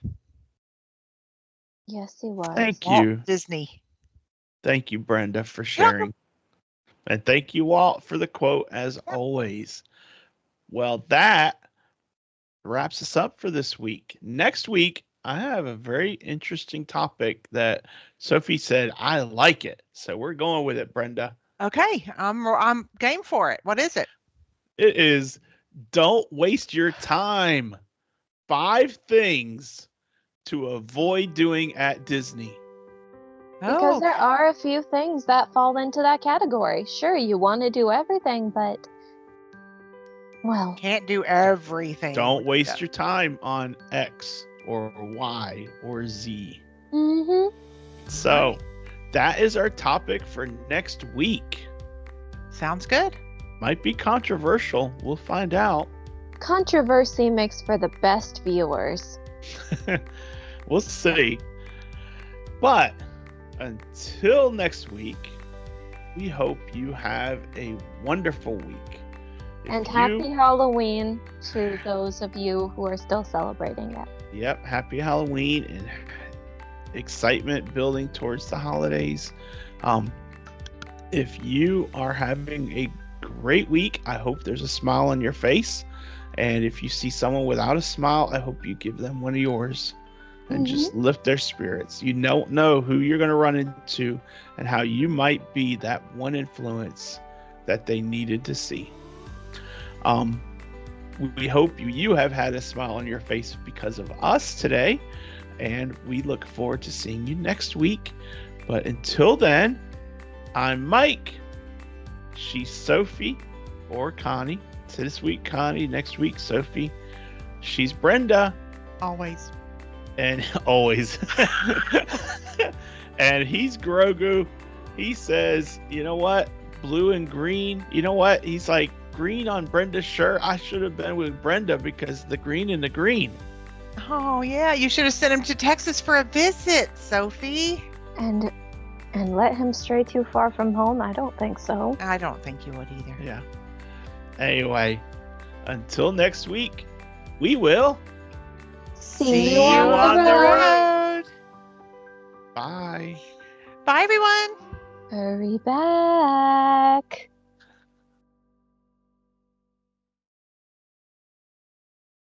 Yes, he was. Thank Walt you. Disney. Thank you, Brenda, for sharing. And thank you, Walt, for the quote as always. Well, that wraps us up for this week. Next week, I have a very interesting topic that Sophie said I like it. So we're going with it, Brenda. Okay, I'm game for it. What is it? It is don't waste your time. 5 things to avoid doing at Disney. Because Oh, there are a few things that fall into that category. Sure, you want to do everything, but well, can't do everything. Don't waste your time on X or Y or Z. mm-hmm. So that is our topic for next week. Sounds good. Might be controversial. We'll find out. Controversy makes for the best viewers. We'll see. But until next week, we hope you have a wonderful week. And happy Halloween to those of you who are still celebrating it. Yep, happy Halloween and excitement building towards the holidays. If you are having a great week, I hope there's a smile on your face. And if you see someone without a smile, I hope you give them one of yours and just lift their spirits. You don't know who you're going to run into and how you might be that one influence that they needed to see. We hope you have had a smile on your face because of us today, and we look forward to seeing you next week. But until then, I'm Mike. She's Sophie or Connie. So this week, Connie. Next week, Sophie. She's Brenda. Always. And always. And he's Grogu. He says, you know what? Blue and green. You know what? He's like, green on Brenda's shirt. I should have been with Brenda because the green and the green. Oh, yeah. You should have sent him to Texas for a visit, Sophie. And let him stray too far from home? I don't think so. I don't think you would either. Yeah. Anyway, until next week, we will See you on the road. Bye. Bye, everyone. Hurry back.